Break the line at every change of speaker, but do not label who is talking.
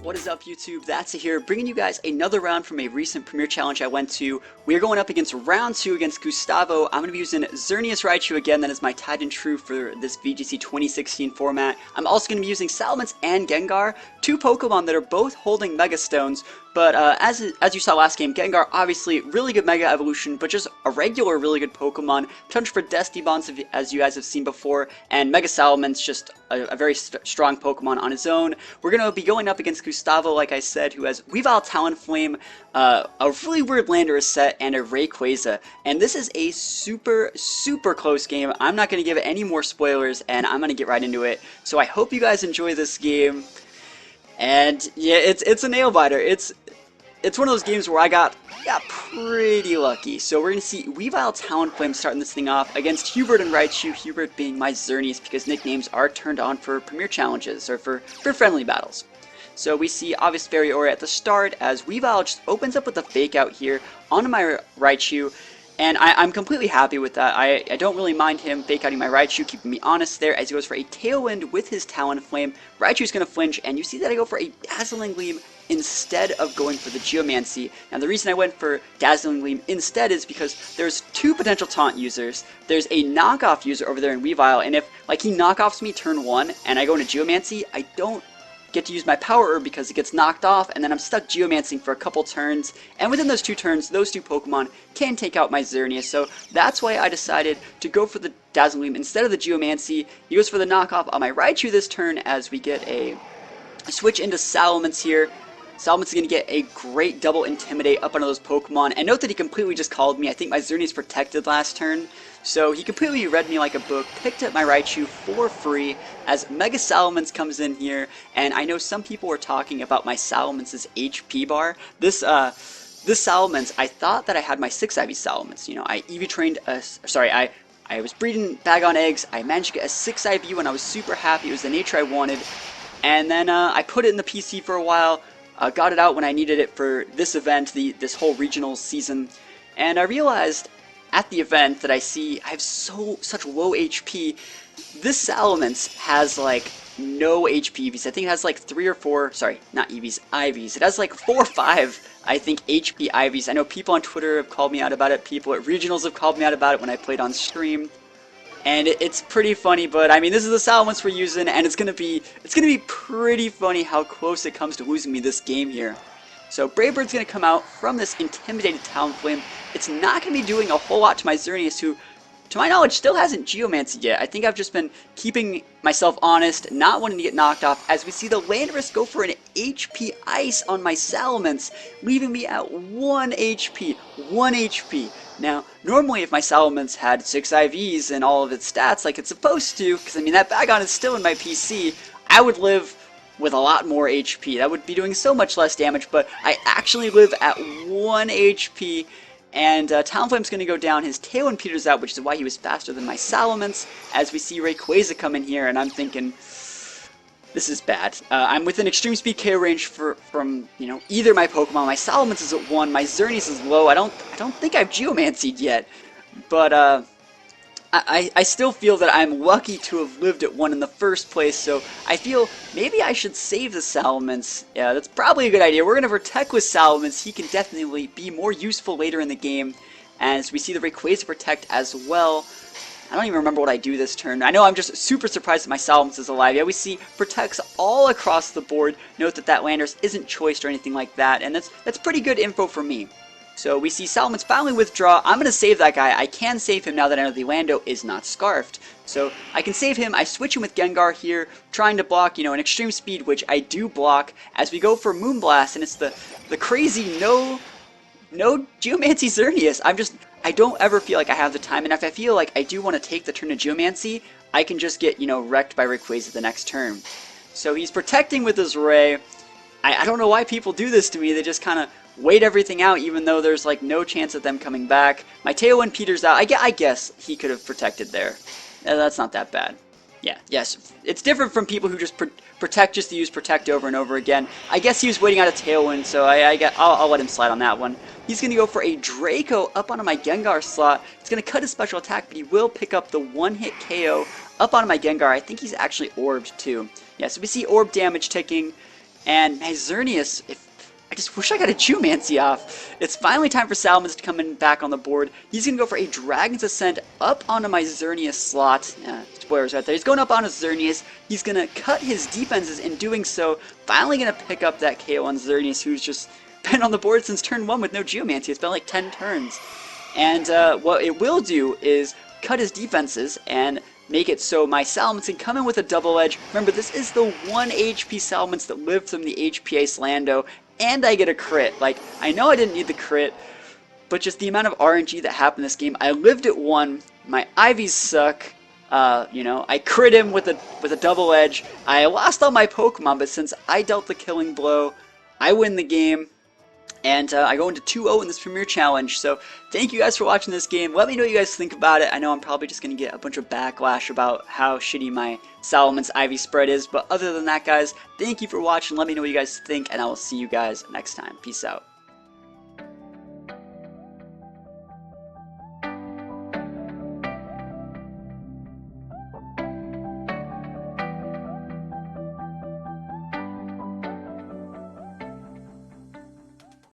What is up, YouTube? That's here, bringing you guys another round from a recent Premier Challenge I went to. We're going up against round 2 against Gustavo. I'm going to be using Xerneas Raichu again. That is my tied and true for this VGC 2016 format. I'm also going to be using Salamence and Gengar, two Pokemon that are both holding Mega Stones. But as you saw last game, Gengar obviously really good Mega Evolution, but just a regular really good Pokemon. Potential for Destiny Bonds, as you guys have seen before, and Mega Salamence just a very strong Pokemon on its own. We're going to be going up against Gustavo, like I said, who has Weavile, Talonflame, a really weird Landorus set, and a Rayquaza. And this is a super close game. I'm not going to give it any more spoilers, and I'm going to get right into it. So I hope you guys enjoy this game. And yeah, it's a nail biter. It's one of those games where I got pretty lucky. So we're going to see Weavile, Talonflame starting this thing off against Hubert and Raichu, Hubert being my Xerneas because nicknames are turned on for Premier Challenges, or for friendly battles. So we see Obvious Fairy Aura at the start as Weavile just opens up with a Fake Out here onto my Raichu. And I'm completely happy with that. I don't really mind him Fake Outing my Raichu, keeping me honest there as he goes for a Tailwind with his Talonflame. Raichu's going to flinch, and you see that I go for a Dazzling Gleam instead of going for the Geomancy. Now the reason I went for Dazzling Gleam instead is because there's two potential taunt users. There's a knockoff user over there in Weavile, and if like he knockoffs me turn 1 and I go into Geomancy, I don't get to use my Power Herb because it gets knocked off, and then I'm stuck Geomancing for a couple turns, and within those 2 turns, those 2 Pokemon can take out my Xerneas, so that's why I decided to go for the Dazzling Gleam instead of the Geomancy. He goes for the knockoff on my Raichu this turn as we get a switch into Salamence here. Salamence is going to get a great double Intimidate up onto those Pokemon, and note that he completely just called me. I think my Xerneas protected last turn, so he completely read me like a book, picked up my Raichu for free as Mega Salamence comes in here, and I know some people were talking about my Salamence's HP bar. This Salamence, I thought that I had my 6 IV Salamence. You know, I EV trained I was breeding bag on eggs. I managed to get a 6 IV when I was super happy. It was the nature I wanted, and then I put it in the PC for a while. Got it out when I needed it for this event, this whole regional season, and I realized at the event that I have such low HP. This Salamence has like no HP EVs. I think it has like 3 or 4, sorry, not EVs, IVs. It has like 4 or 5, I think, HP IVs. I know people on Twitter have called me out about it. People at regionals have called me out about it when I played on stream. And it's pretty funny, but I mean, this is the Salamence we're using, and it's gonna be pretty funny how close it comes to losing me this game here. So Brave Bird's gonna come out from this intimidated Talonflame. It's not gonna be doing a whole lot to my Xerneas, who, to my knowledge, still hasn't Geomanced yet. I think I've just been keeping myself honest, not wanting to get knocked off, as we see the Landorus go for an HP Ice on my Salamence, leaving me at 1 HP. 1 HP. Now, normally if my Salamence had 6 IVs and all of its stats like it's supposed to, because I mean that Bagon is still in my PC, I would live with a lot more HP. That would be doing so much less damage, but I actually live at 1 HP, and Talonflame's going to go down. His Tailwind peters out, which is why he was faster than my Salamence, as we see Rayquaza come in here, and I'm thinking, this is bad. I'm within extreme speed KO range from you know, either my Pokemon. My Salamence is at 1, my Xerneas is low. I don't think I've Geomanced yet, but I still feel that I'm lucky to have lived at 1 in the first place, so I feel maybe I should save the Salamence. Yeah, that's probably a good idea. We're going to protect with Salamence. He can definitely be more useful later in the game, as we see the Rayquaza protect as well. I don't even remember what I do this turn. I know I'm just super surprised that my Salamence is alive. Yeah, we see protects all across the board. Note that Landorus isn't choiced or anything like that, and that's pretty good info for me. So we see Salamence finally withdraw. I'm going to save that guy. I can save him now that I know the Lando is not Scarfed. So I can save him. I switch him with Gengar here, trying to block, you know, an extreme speed, which I do block, as we go for Moonblast, and it's the crazy no Geomancy Xerneas. I don't ever feel like I have the time, and if I feel like I do want to take the turn to Geomancy, I can just get, you know, wrecked by Rayquaza the next turn. So he's protecting with his Ray. I don't know why people do this to me. They just kind of wait everything out, even though there's like no chance of them coming back. My Tailwind peters out. I guess he could have protected there. That's not that bad. Yeah, yes. It's different from people who just protect just to use protect over and over again. I guess he was waiting out a Tailwind, so I'll let him slide on that one. He's going to go for a Draco up onto my Gengar slot. It's going to cut his special attack, but he will pick up the one-hit KO up onto my Gengar. I think he's actually orbed too. Yeah, so we see orb damage ticking. And my Xerneas, I just wish I got a Geomancy off. It's finally time for Salamence to come in back on the board. He's going to go for a Dragon's Ascent up onto my Xerneas slot. Spoilers right there. He's going up on his Xerneas. He's going to cut his defenses in doing so. Finally going to pick up that KO on Xerneas, who's just been on the board since turn 1 with no Geomancy. It's been like 10 turns. And what it will do is cut his defenses and make it so my Salamence can come in with a double edge. Remember, this is the 1 HP Salamence that lived from the HP Icelando, and I get a crit. Like, I know I didn't need the crit, but just the amount of RNG that happened in this game. I lived at 1, my Ivies suck, you know, I crit him with a double edge. I lost all my Pokemon, but since I dealt the killing blow, I win the game. And I go into 2-0 in this Premier Challenge, so thank you guys for watching this game. Let me know what you guys think about it. I know I'm probably just going to get a bunch of backlash about how shitty my Salamence Ivy spread is, but other than that, guys, thank you for watching. Let me know what you guys think, and I will see you guys next time. Peace out.